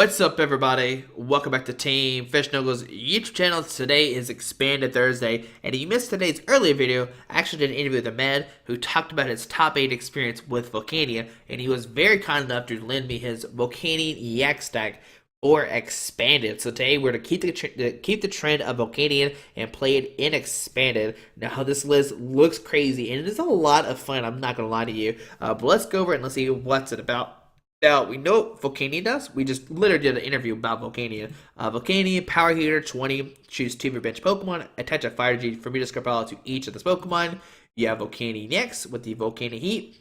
What's up, everybody? Welcome back to Team Fish Nuggles YouTube channel. Today is Expanded Thursday, and if you missed today's earlier video, I actually did an interview with a man who talked about his top 8 experience with Volcanion, and he was very kind enough to lend me his Volcanion-EX deck for Expanded. So today we're going to keep the trend of Volcanion and play it in Expanded. Now this list looks crazy, and it is a lot of fun, I'm not going to lie to you. But let's go over it and let's see what's it about. Now, we know what Volcanion does. We just literally did an interview about Volcanion. Volcanion, Power Heater 20, choose 2 of your bench Pokemon, attach a Fire Energy from your discard pile to each of those Pokemon. You have Volcanion-EX with the Volcanion Heat.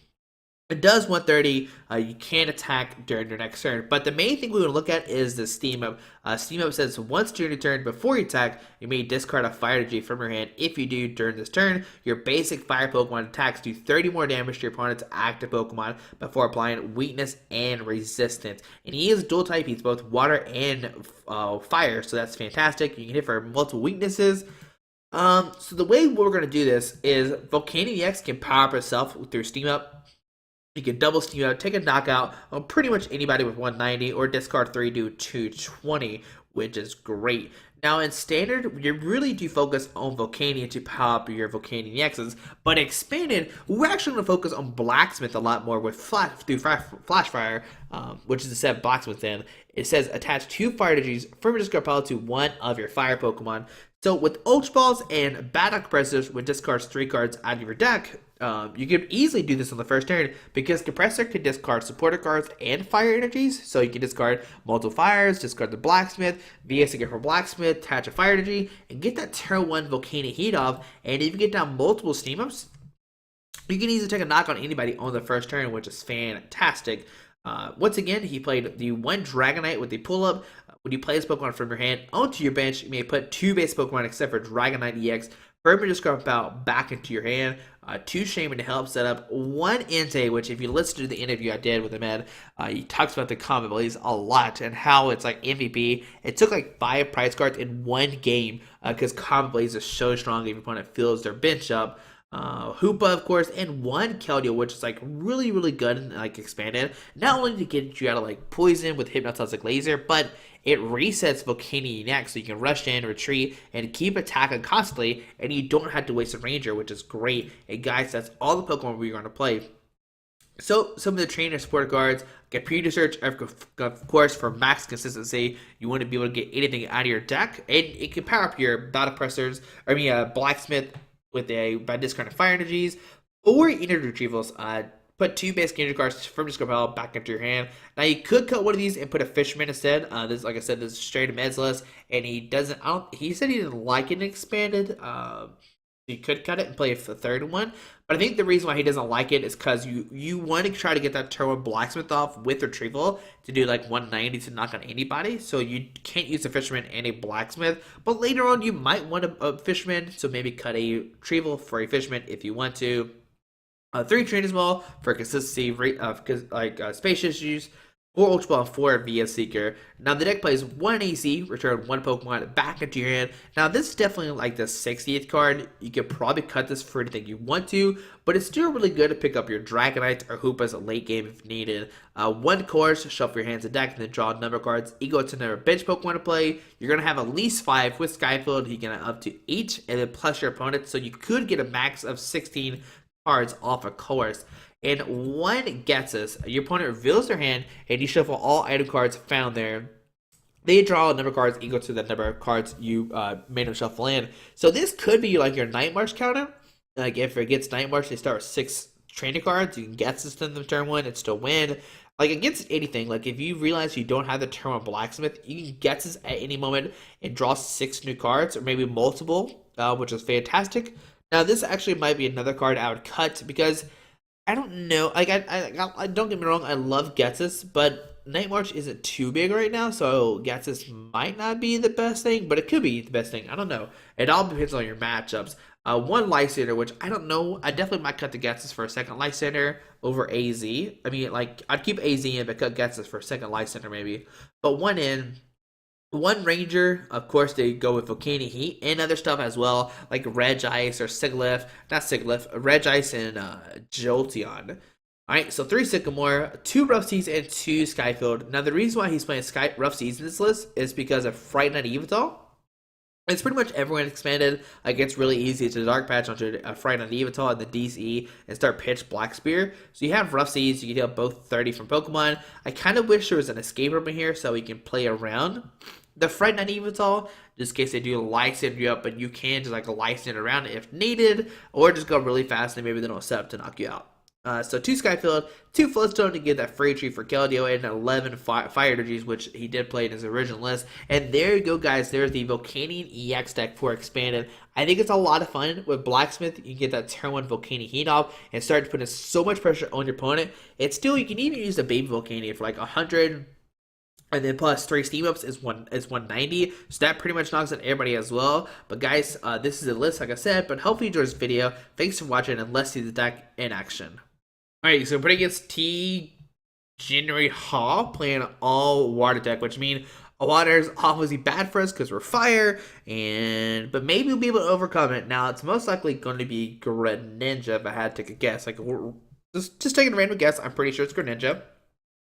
It does 130. You can attack during your next turn. But the main thing we want to look at is the Steam Up. Steam Up says once during your turn before you attack, you may discard a Fire Energy from your hand. If you do during this turn, your basic Fire Pokemon attacks do 30 more damage to your opponent's active Pokemon before applying weakness and resistance. And he is dual type. He's both water and fire, so that's fantastic. You can hit for multiple weaknesses. So the way we're going to do this is Volcanion-EX can power up itself through Steam Up. You can double Steam Up, take a knockout on pretty much anybody with 190, or discard 3, do 220, which is great. Now in Standard, you really do focus on Volcanion to power up your Volcanion-EXs, but Expanded, we're actually going to focus on Blacksmith a lot more with Flash Fire, which is the set Blacksmith in. It says attach 2 Fire Energies from your discard pile to 1 of your Fire Pokemon. So with Ultra Balls and Battle Compressors, which discards 3 cards out of your deck, you can easily do this on the first turn because Compressor can discard supporter cards and fire energies. So you can discard multiple fires, discard the Blacksmith, VS again for Blacksmith, attach a fire energy, and get that turn 1 Volcanion Heat off. And if you get down multiple Steam Ups, you can easily take a knock on anybody on the first turn, which is fantastic. Once again, he played the 1 Dragonite with the pull-up. When you play this Pokemon from your hand onto your bench, you may put 2 base Pokemon except for Dragonite-EX from your discard pile back into your hand. 2 Shaymin to help set up, 1 Entei, which if you listen to the interview I did with him, he talks about the combat abilities a lot and how it's like MVP. It took like 5 prize cards in 1 game because combat abilities is so strong if your opponent fills their bench up. Hoopa, of course, and 1 Keldeo, which is like really, really good and like expanded. Not only to get you out of like poison with Hypnotoxic Laser, but it resets Volcanion-EX so you can rush in, retreat, and keep attacking constantly, and you don't have to waste a Ranger, which is great. And guys, that's all the Pokemon we're going to play. So, some of the trainer support cards, Computer Search, of course, for max consistency. You want to be able to get anything out of your deck, and it can power up your Battle Pressers, Blacksmith with by discarding Fire Energies, or Energy Retrievals. Put 2 basic energy cards from discard pile back into your hand. Now you could cut one of these and put a Fisherman instead. This, like I said, this is straight to Medsless, and he doesn't. He said he didn't like it Expanded. You could cut it and play a third one, but I think the reason why he doesn't like it is because you want to try to get that turn 1 Blacksmith off with Retrieval to do like 190 to knock on anybody. So you can't use a Fisherman and a Blacksmith, but later on you might want a Fisherman, so maybe cut a Retrieval for a Fisherman if you want to. 3 Trainers Mail for consistency, spacious use, 4 Ultra Ball, and 4 via Seeker. Now the deck plays 1 AC, return 1 Pokemon back into your hand. Now this is definitely like the 60th card. You could probably cut this for anything you want to, but it's still really good to pick up your Dragonites or Hoopas late game if needed. 1 course, shuffle your hands and deck, and then draw a number of cards equal to the number of bench Pokemon to play. You're going to have at least 5 with Sky Field. You can have up to 8, and then plus your opponent, so you could get a max of 16 cards off a course. And 1 Ghetsis, your opponent reveals their hand and you shuffle all item cards found there. They draw a number of cards equal to the number of cards you made them shuffle in. So this could be like your Night March counter. Like if it gets Night March, they start with 6 training cards. You can Ghetsis them turn 1 and still win. Like against anything, like if you realize you don't have the turn 1 Blacksmith, you can Ghetsis at any moment and draw 6 new cards or maybe multiple, which is fantastic. Now this actually might be another card I would cut because I don't know. Like I don't get me wrong, I love Ghetsis, but Night March isn't too big right now, so Ghetsis might not be the best thing, but it could be the best thing. I don't know. It all depends on your matchups. 1 Lysandre, which I don't know. I definitely might cut the Ghetsis for a second Lysandre over AZ. I mean, like I'd keep AZ in, but cut Ghetsis for a second Lysandre maybe. But 1 in. 1 Ranger, of course, they go with Volcanion Heat and other stuff as well, like Regice or Siglif, not Siglif, Regice and Jolteon. Alright, so 3 Sycamore, 2 Rough Seas, and 2 Sky Field. Now, the reason why he's playing Rough Seas in this list is because of Fright Night EVO. It's pretty much everyone expanded. Like, it's really easy to dark patch onto a Fright Night-EVO and the DCE and start pitch Black Spear. So you have Rough Seas, you can deal both 30 from Pokemon. I kind of wish there was an escape room in here so we can play around the Fright Night-EVO, just in case they do Lysandre you up, but you can just like Lysandre around it if needed, or just go really fast and maybe they don't set up to knock you out. So 2 Skyfield, 2 Float Stone to get that free tree for Keldeo, and 11 Fire Energies, which he did play in his original list. And there you go, guys. There's the Volcanion-EX deck for expanded. I think it's a lot of fun. With Blacksmith, you can get that turn 1 Volcanion heat off and start putting so much pressure on your opponent. And still, you can even use the baby Volcanion for like 100. And then plus 3 steam ups is 190, so that pretty much knocks out everybody as well. But guys, this is a list, like I said. But hopefully you enjoyed this video. Thanks for watching, and let's see the deck in action. Alright, so we're playing against T. January Hall, playing all water deck, which means water is obviously bad for us because we're fire, but maybe we'll be able to overcome it. Now, it's most likely going to be Greninja if I had to take a guess. Like, we're just taking a random guess. I'm pretty sure it's Greninja.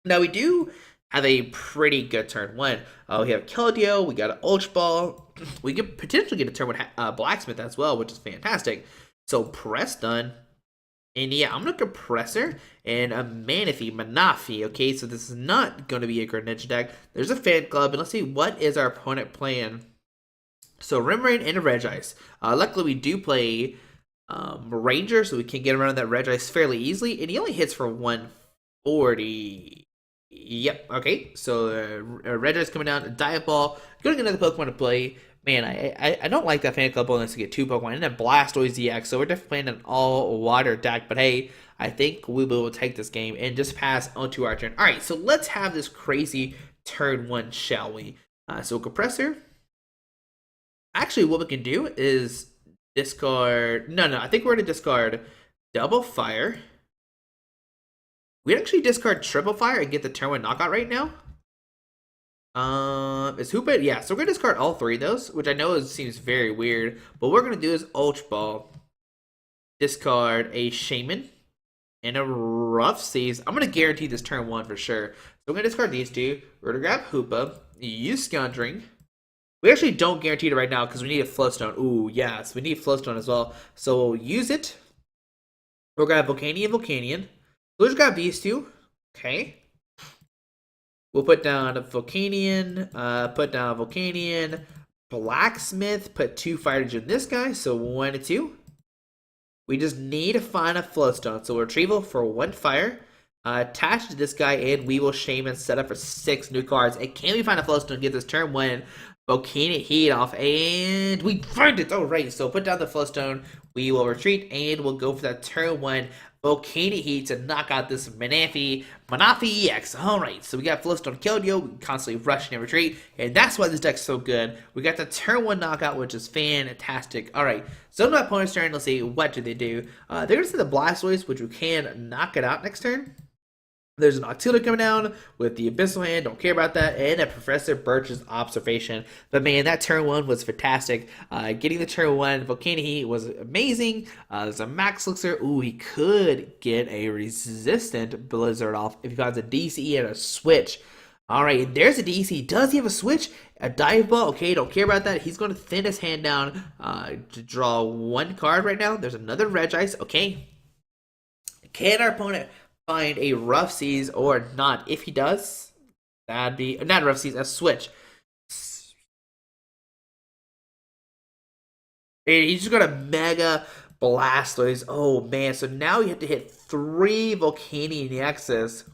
Now, we do have a pretty good turn 1. We have Keldeo, we got an Ultra Ball. We could potentially get a turn 1 Blacksmith as well, which is fantastic. So, press done. And yeah, I'm going to Compressor and a Manaphy. Okay, so this is not going to be a Greninja deck. There's a Fan Club, and let's see what is our opponent playing. So Remoraid and a Regice. Luckily, we do play Ranger, so we can get around that Regice fairly easily. And he only hits for 140. Yep, okay. So Regice coming down, Dive Ball. Going to get another Pokemon to play. Man, I don't like that Fan Club bonus to get 2 Pokemon, and then Blastoise-EX, so we're definitely playing an all-water deck, but hey, I think we will take this game and just pass onto our turn. Alright, so let's have this crazy turn 1, shall we? So Compressor. Actually, what we can do is discard... No, I think we're going to discard Double Fire. We'd actually discard Triple Fire and get the turn 1 knockout right now. Is Hoopa? Yeah, so we're gonna discard all 3 of those, which I know seems very weird. But what we're gonna do is Ultra Ball, discard a Shaymin, and a Rough Seas. I'm gonna guarantee this turn 1 for sure. So we're gonna discard these 2. We're gonna grab Hoopa, use Scundring. We actually don't guarantee it right now because we need a Float Stone. Ooh, yes, we need Float Stone as well. So we'll use it. We'll grab Volcanion. We'll just grab these 2. Okay. We'll put down a Volcanion, Blacksmith, put 2 Fire Energy in this guy, so 1 and 2. We just need to find a Float Stone, so Retrieval for 1 Fire. Attached to this guy, and we will Shaymin set up for 6 new cards. And can we find a Float Stone, get this turn 1 Volcanion heat off, and we find it! Alright, so put down the Float Stone, we will retreat, and we'll go for that turn 1 Volcanion heat to knock out this Manaphy-EX. Alright, so we got Float Stone Keldeo, we constantly rushing and retreat, and that's why this deck's so good. We got the turn 1 knockout, which is fantastic. Alright, so on my opponent's turn, let's see, what do they do? They're going to send the Blastoise, which we can knock it out next turn. There's an Octilla coming down with the Abyssal Hand, don't care about that, and a Professor Birch's Observation. But man, that turn 1 was fantastic. Getting the turn 1 Volcanion Heat was amazing. There's a Max Elixir. Ooh, he could get a Resistant Blizzard off if he finds a DCE and a Switch. Alright, there's a DC. Does he have a Switch? A Dive Ball? Okay, don't care about that. He's going to thin his hand down to draw 1 card right now. There's another Regice. Okay. Can our opponent find a Rough Seas or not? If he does, that'd be not Rough Seas, a Switch. And he's just got a Mega Blastoise. Oh man, so now you have to hit 3 Volcanion-EXs.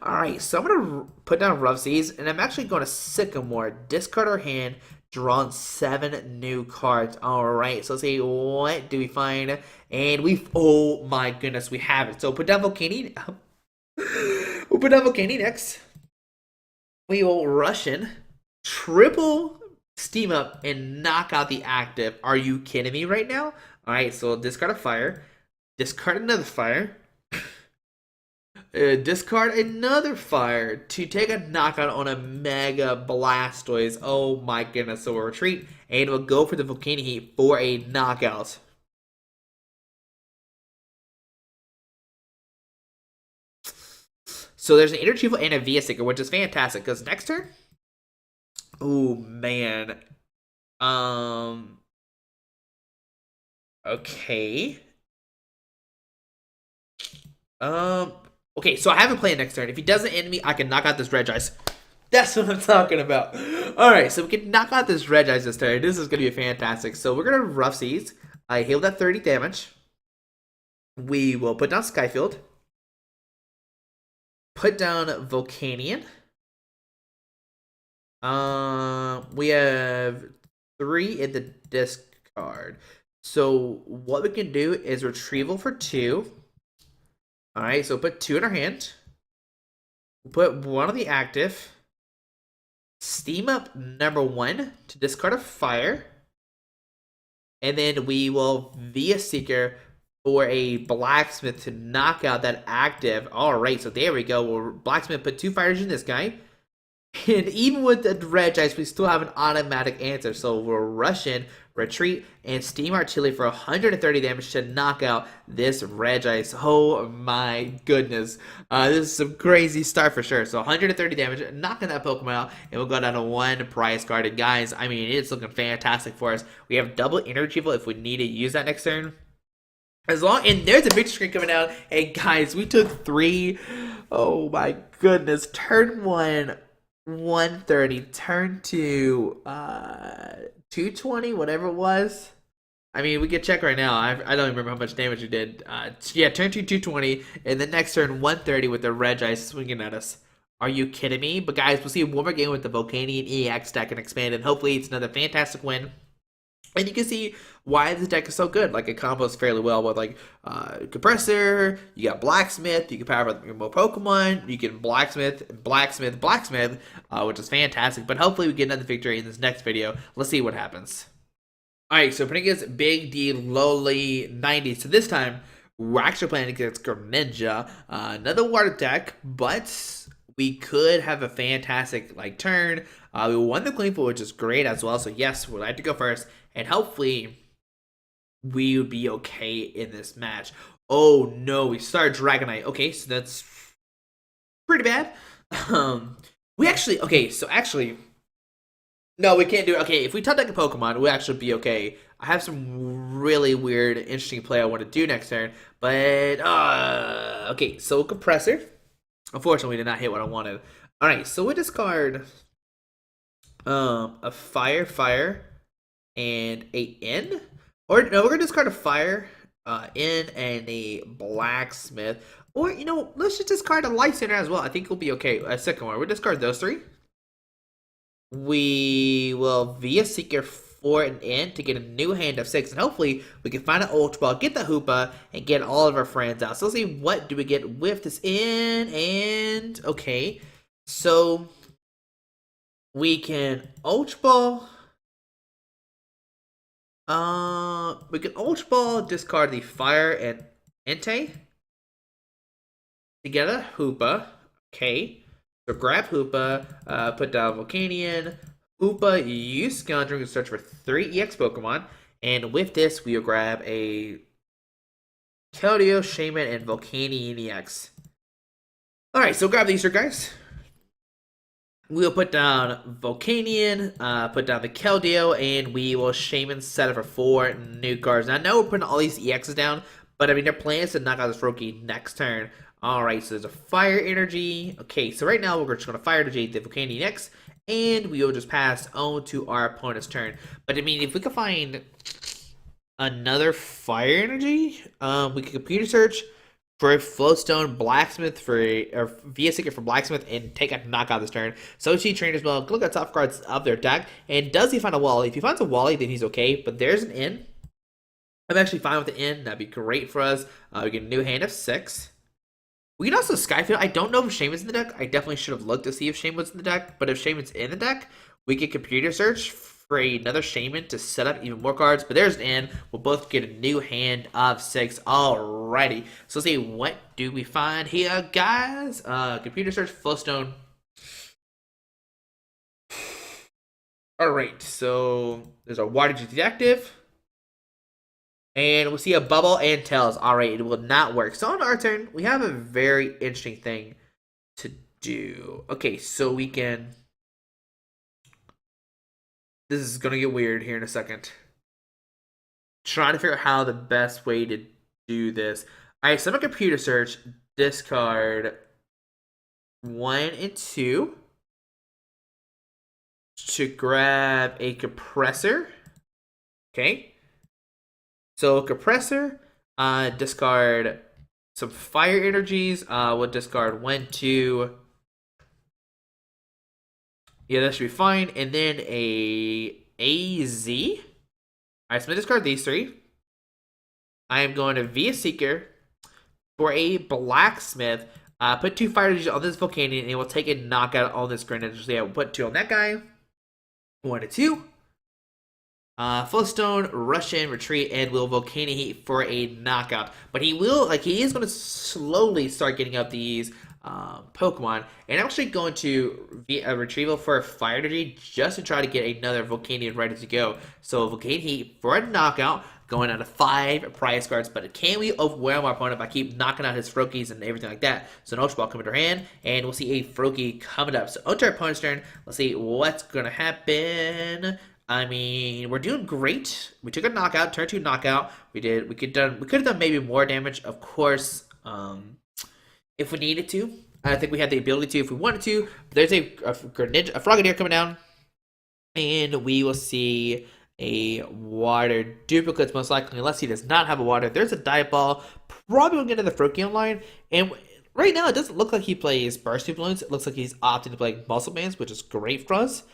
Alright, so I'm gonna put down Rough Seas, and I'm actually going to Sycamore, discard our hand, drawn 7 new cards. Alright, so let's see, what do we find? And oh my goodness, we have it. So put down Volcanion. We'll put down Volcanion-EX. We will rush in, triple steam up, and knock out the active. Are you kidding me right now? Alright, so discard a fire, discard another fire, discard another fire to take a knockout on a Mega Blastoise. Oh my goodness. So we'll retreat, and we'll go for the Volcanion Heat for a knockout. So there's an Energy Retrieval and a VS Seeker, which is fantastic, because next turn, oh man, okay. Okay, so I have a plan next turn. If he doesn't end me, I can knock out this Regice. That's what I'm talking about. Alright, so we can knock out this Regice this turn. This is going to be fantastic. So we're going to Rough Seas. I healed that 30 damage. We will put down Sky Field. Put down Volcanion. We have 3 in the discard. So what we can do is retrieval for 2. Alright, so put 2 in our hand. Put 1 on the active. Steam up number 1 to discard a fire. And then we will via Seeker for a Blacksmith to knock out that active. Alright, so there we go. We'll Blacksmith put 2 fires in this guy. And even with the Regice, we still have an automatic answer. So we'll rush in, retreat, and steam artillery for 130 damage to knock out this Regice. Oh my goodness. This is some crazy start for sure. So 130 damage, knocking that Pokemon out, and we'll go down to 1 prize card. And guys, I mean, it's looking fantastic for us. We have double Energy Retrieval if we need to use that next turn. And there's a big screen coming out. And guys, we took 3. Oh my goodness. Turn 1. 130, turn 2, 220, whatever it was. I mean, we could check right now. I don't even remember how much damage you did. Yeah, turn 2, 220, and the next turn, 130 with the Regice swinging at us. Are you kidding me? But guys, we'll see one more game with the Volcanion-EX deck and expand, and hopefully it's another fantastic win. And you can see why this deck is so good. Like, it combos fairly well with, like, Compressor, you got Blacksmith, you can power up more Pokemon, you can Blacksmith, which is fantastic. But hopefully we get another victory in this next video. Let's see what happens. Alright, so playing against Big D Lowly 90. So this time, we're actually playing against Greninja. Another water deck, but we could have a fantastic, like, turn. We won the Queen Pool, which is great as well. So yes, we'd like to go first. And hopefully, we would be okay in this match. Oh no, we started Dragonite. Okay, so that's pretty bad. We actually, okay, so actually, no, we can't do it. Okay, if we top deck a Pokemon, we'll actually be okay. I have some really weird, interesting play I want to do next turn. But, okay, so Compressor. Unfortunately, we did not hit what I wanted. Alright, so we discard a Fire, and a N. Or, no, we're going to discard a Fire, N, and a Blacksmith. Or, you know, let's just discard a Lysandre as well. I think we'll be okay. A Sycamore. We'll discard those 3. We will via Seeker for an N to get a new hand of 6. And hopefully, we can find an Ultra Ball, get the Hoopa, and get all of our friends out. So let's see what do we get with this N. And, okay. So, we can Ultra Ball. We can Ultra Ball, discard the Fire and Entei. Together, Hoopa. Okay. So grab Hoopa, put down Volcanion. Hoopa, use Scoundrel to search for 3 EX Pokemon. And with this, we'll grab a Keldeo, Shaymin, and Volcanion-EX. Alright, so grab these here, guys. We'll put down Volcanion, put down the Keldeo, and we will Shaymin set up for 4 new cards. Now, I know we're putting all these EXs down, but I mean, their plan is to knock out this rookie next turn. Alright, so there's a Fire Energy. Okay, so right now we're just going to Fire Energy the Volcanion-EX, and we will just pass on to our opponent's turn. But I mean, if we could find another Fire Energy, we could Computer Search for a Float Stone, Blacksmith or via Seeker for Blacksmith, and take a knockout this turn. So see Trainers Mail, look at top cards of their deck, and does he find a Wally? If he finds a Wally, then he's okay, but there's an N. I'm actually fine with the N, that'd be great for us. We get a new hand of 6. We can also Sky Field. I don't know if Shaymin's in the deck. I definitely should have looked to see if Shaymin was in the deck, but if Shaymin's in the deck, we get Computer Search for another Shaymin to set up even more cards. But there's an N. We'll both get a new hand of 6. Alrighty. So let's see, what do we find here, guys? Computer Search, Float Stone. Alright, so there's a Water Detective. And we'll see a Bubble and Tails. Alright, it will not work. So on our turn, we have a very interesting thing to do. Okay, so we can. This is gonna get weird here in a second. Trying to figure out how the best way to do this. Alright, so I'm a computer search, discard 1 and 2 to grab a compressor. Okay. So compressor, discard some fire energies. We'll discard 1, 2. Yeah, that should be fine. And then a AZ. Alright, so I'm going to discard these 3. I am going to via Seeker for a Blacksmith. Put 2 fire energies on this Volcanion, and it will take a knockout on this Greninja. So yeah, we'll put 2 on that guy. 1 and 2. Float Stone, Rush in, Retreat, and will Volcanion Heat for a knockout. But he is going to slowly start getting up these Pokemon. And I'm actually going to be a Retrieval for a Fire Energy just to try to get another Volcanion ready to go. So Volcanion Heat for a knockout, going out of 5 prize cards. But can we overwhelm our opponent by keep knocking out his Froakies and everything like that? So an Ultra Ball coming to our hand, and we'll see a Froakie coming up. So onto our opponent's turn. Let's see what's going to happen. I mean, we're doing great. We took a knockout, turn 2 knockout. We could have done maybe more damage, of course, if we needed to. I think we had the ability to if we wanted to. There's a Frogadier coming down, and we will see a water duplicates most likely, unless he does not have a water. There's a Dive Ball, probably gonna get into the Froakie line, and right now it doesn't look like he plays Bursting Balloons. It looks like he's opting to play Muscle Bands, which is great for us.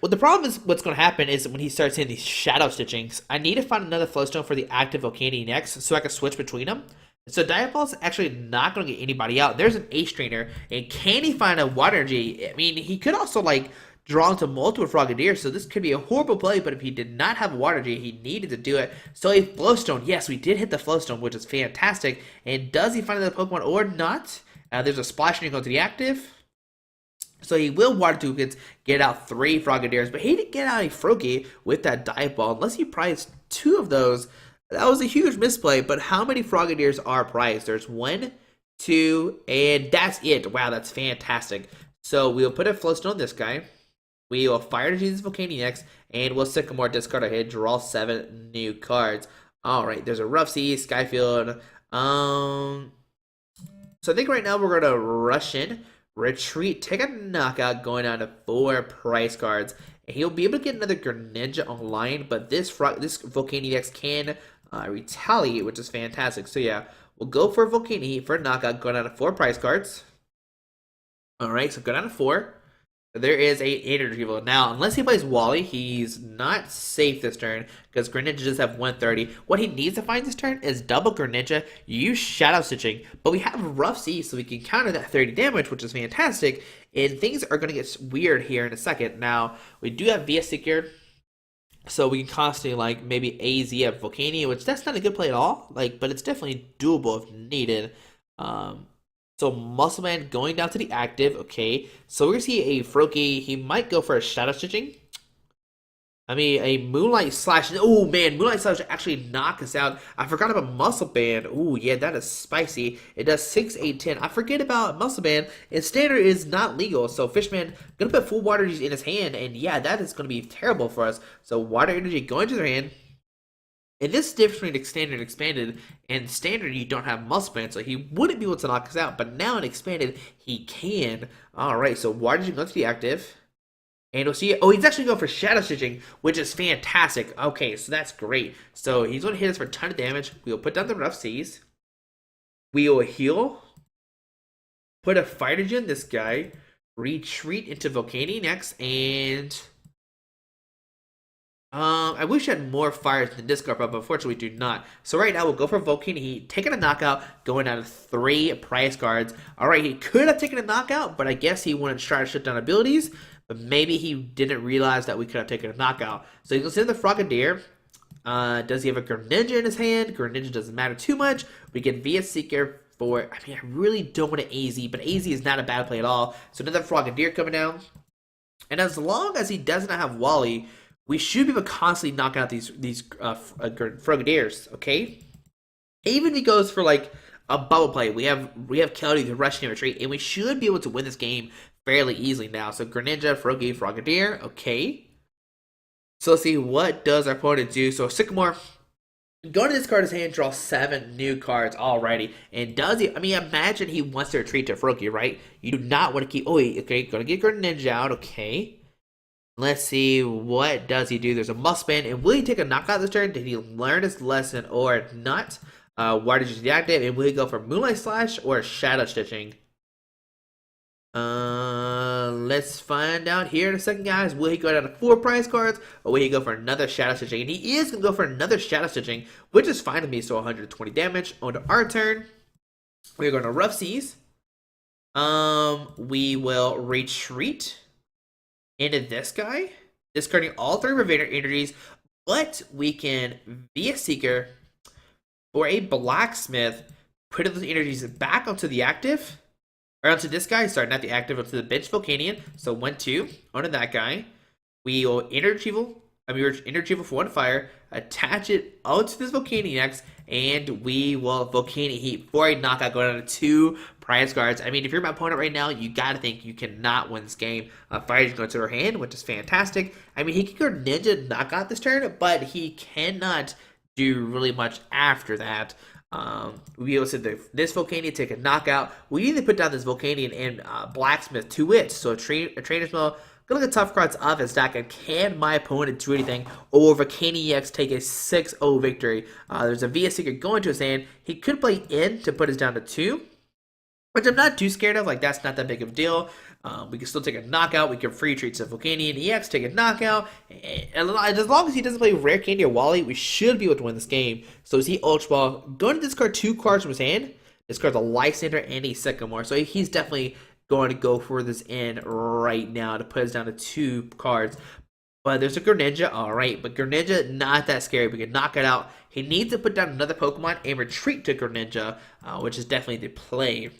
Well, the problem is what's going to happen is when he starts hitting these shadow stitchings, I need to find another Float Stone for the active Volcanion-EX so I can switch between them. So Diaball's actually not going to get anybody out. There's an Ace Trainer, and can he find a Water Energy? I mean, he could also draw into multiple Frogadiers, so this could be a horrible play, but if he did not have a Water Energy, he needed to do it. So a Float Stone, yes, we did hit the Float Stone, which is fantastic. And does he find another Pokemon or not? There's a Splash Energy going to the active. So he will Water Duplicates, get out 3 Frogadiers, but he didn't get out a Froakie with that Dive Ball unless he prized 2 of those. That was a huge misplay, but how many Frogadiers are prized? There's 1, 2, and that's it. Wow, that's fantastic. So we'll put a Float Stone on this guy. We will Fire Energy this Volcanion-EX, and we'll Sycamore discard our hit, draw 7 new cards. Alright, there's a Rough Seas, Sky Field. So I think right now we're going to rush in. Retreat, take a knockout, going down to 4 prize cards. And he'll be able to get another Greninja online, but this Volcanion-EX can retaliate, which is fantastic. So yeah, we'll go for Volcanion for a knockout, going down to 4 prize cards. Alright, so go down to 4. There is a Energy Retrieval. Now, unless he plays Wally, he's not safe this turn because Greninja just have 130. What he needs to find this turn is double Greninja, use Shadow Stitching, but we have Rough Seas, so we can counter that 30 damage, which is fantastic, and things are going to get weird here in a second. Now, we do have VS Seeker, so we can constantly, maybe AZ at Volcanion, which that's not a good play at all, but it's definitely doable if needed. So Muscle Man going down to the active, okay. So we're gonna see a Froakie. He might go for a Shadow Stitching. I mean, a Moonlight Slash. Oh man, Moonlight Slash actually knock us out. I forgot about Muscle Band. Oh yeah, that is spicy. It does 6, 8, 10. I forget about Muscle Band. And Standard is not legal. So Fishman gonna put full Water Energy in his hand, and yeah, that is gonna be terrible for us. So Water Energy going to their hand. And this is the difference between Standard and Expanded. In Standard, you don't have Muscle Band, so he wouldn't be able to knock us out. But now in Expanded, he can. Alright, so Water Energy goes to the active. And we'll see. Oh, he's actually going for Shadow Stitching, which is fantastic. Okay, so that's great. So he's going to hit us for a ton of damage. We'll put down the Rough Seas. We will heal. Put a Fire Energy on this guy. Retreat into Volcanion-EX, and I wish I had more fires than discard, but unfortunately we do not. So right now we'll go for Volcanion Heat, taking a knockout, going down to 3 prize cards. Alright, he could have taken a knockout, but I guess he wanted to try to shut down abilities. But maybe he didn't realize that we could have taken a knockout. So he's going to send the Frogadier. Does he have a Greninja in his hand? Greninja doesn't matter too much. We get VS Seeker for, I mean, I really don't want to AZ, but AZ is not a bad play at all. So another Frogadier coming down. And as long as he does not have Wally, we should be able to constantly knock out these Frogadiers, okay? Even if he goes for a bubble play. We have Keldeo the Russian retreat, and we should be able to win this game fairly easily now. So Greninja, Froakie, Frogadier, okay. So let's see, what does our opponent do? So Sycamore, going to discard his hand, draw 7 new cards already. And does he, I mean, imagine he wants to retreat to Froakie, right? You do not want to keep, oh wait, okay, gonna get Greninja out, okay. Let's see, what does he do? There's a Muscle Band, and will he take a knockout this turn? Did he learn his lesson or not? Why did you deactivate? And will he go for Moonlight Slash or Shadow Stitching? Let's find out here in a second, guys. Will he go down to 4 prize cards, or will he go for another Shadow Stitching? And he is going to go for another Shadow Stitching, which is fine with me, so 120 damage. On to our turn, we're going to Rough Seas. We will retreat into this guy, discarding all 3 Revader energies, but we can, via Seeker, or a Blacksmith, put those energies back onto the active, or onto this guy, sorry, not the active, onto the bench Volcanion. So 1-2 onto that guy. We will Energy Retrieval for 1 fire, attach it onto this Volcanion-EX, and we will Volcanion Heat for a knockout going down to 2 prize cards. I mean, if you're my opponent right now, you gotta think you cannot win this game. Fire's going to her hand, which is fantastic. I mean, he could go Ninja knockout this turn, but he cannot do really much after that. We also said this Volcanion take a knockout. We need to put down this Volcanion and Blacksmith to it. So a Trainers Mail, gonna look at tough cards off his deck, and can my opponent do anything? Or Volcanion-EX take a 6-0 victory? There's a VS Seeker going to his hand. He could play in to put us down to 2, which I'm not too scared of. Like, that's not that big of a deal. We can still take a knockout. We can free treat to Volcanion-EX, take a knockout. And as long as he doesn't play Rare Candy or Wally, we should be able to win this game. So is he Ultra Ball? Going to discard 2 cards from his hand. Discard the Lysandre and a Sycamore. So he's definitely going to go for this in right now to put us down to 2 cards. But there's a Greninja, alright. But Greninja, not that scary. We can knock it out. He needs to put down another Pokemon and retreat to Greninja, which is definitely the play.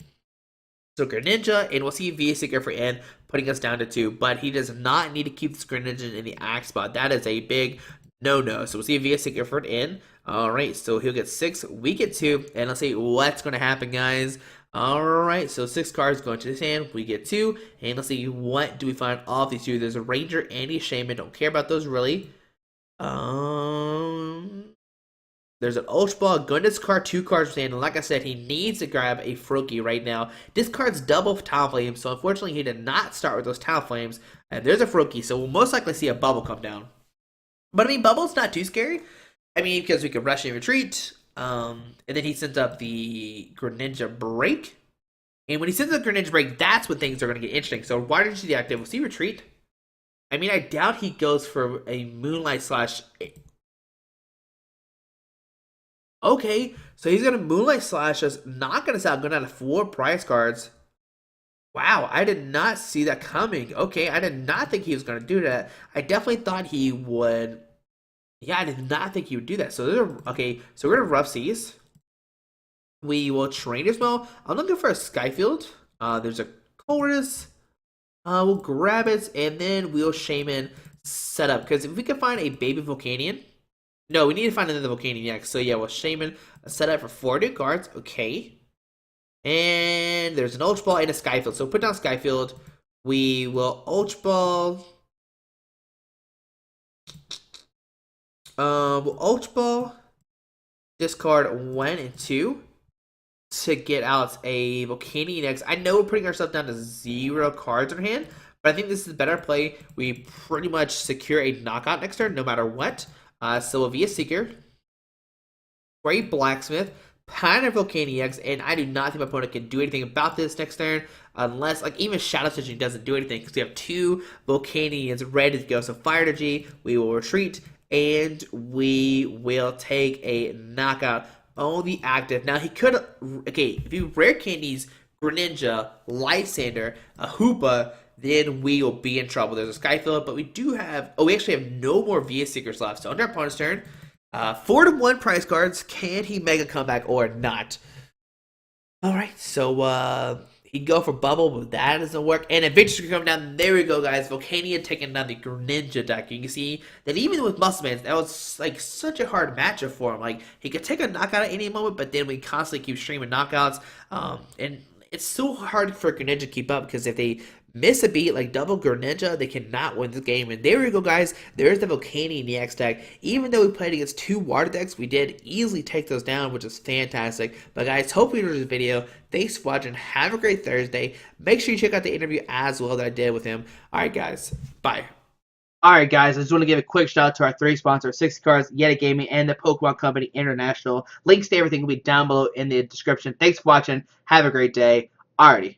So Greninja, and we'll see VS Seeker for N, putting us down to 2. But he does not need to keep this Greninja in the axe spot. That is a big no-no. So we'll see VS Seeker for N. Alright, so he'll get 6, we get 2. And let's see what's going to happen, guys. Alright, so 6 cards going to his hand. We get 2. And let's see, what do we find off these 2? There's a Ranger and a Shaymin. Don't care about those, really. There's an Ultra Ball, going to discard 2 cards from his hand, and like I said, he needs to grab a Froakie right now. Discards double Talonflame, so unfortunately he did not start with those Talonflames. And there's a Froakie, so we'll most likely see a Bubble come down. But I mean, Bubble's not too scary. I mean, because we can rush and retreat. And then he sends up the Greninja Break. And when he sends up Greninja Break, that's when things are going to get interesting. So why didn't you deactivate? We'll see retreat. I mean, I doubt he goes for a Moonlight Slash. Okay, so he's going to Moonlight Slash us, knocking us out, going down to 4 prize cards. Wow, I did not see that coming. Okay, I did not think he was going to do that. I definitely thought he would. Yeah, I did not think he would do that. So, okay, so we're going to Rough Seas. We will Trainers Mail. I'm looking for a Sky Field. There's a Colress. We'll grab it, and then we'll Shaymin set up. Because if we can find a baby Volcanion. No, we need to find another Volcanion-EX. So yeah, we'll Shaymin set up for 4 new cards. Okay. And there's an Ultra Ball and a Sky Field. So put down Sky Field. We will Ultra Ball. We'll Ultra Ball. Discard 1 and 2 to get out a Volcanion-EX. I know we're putting ourselves down to 0 cards in our hand, but I think this is a better play. We pretty much secure a knockout next turn, no matter what. So we'll VS Seeker, for a Blacksmith, Pioneer Volcanion-EX, and I do not think my opponent can do anything about this next turn, unless, like, even Shadow Stitching doesn't do anything, because we have 2 Volcanions ready to go. So Fire Energy, we will retreat, and we will take a knockout on the active. Now, he could, okay, if you rare candies Greninja, Lysandre, a Hoopa, then we will be in trouble. There's a Sky Field, but we do have, oh, we actually have no more VS Seekers left. So under our opponent's turn, 4 to 1 prize cards. Can he make a comeback or not? All right, so He'd go for Bubble, but that doesn't work. And Adventure's coming down. There we go, guys. Volcanion taking down the Greninja deck. You can see that even with Muscleman, that was like such a hard matchup for him. Like, he could take a knockout at any moment, but then we constantly keep streaming knockouts. And it's so hard for Greninja to keep up because if they miss a beat like double Greninja, they cannot win this game. And there we go, guys. There's the Volcanion-EX deck. Even though we played against 2 water decks, we did easily take those down, which is fantastic. But guys, hope you enjoyed this video. Thanks for watching. Have a great Thursday. Make sure you check out the interview as well that I did with him. Alright, guys. Bye. Alright, guys, I just want to give a quick shout out to our 3 sponsors, 60 Cards, Yeti Gaming, and the Pokemon Company International. Links to everything will be down below in the description. Thanks for watching. Have a great day. Alrighty.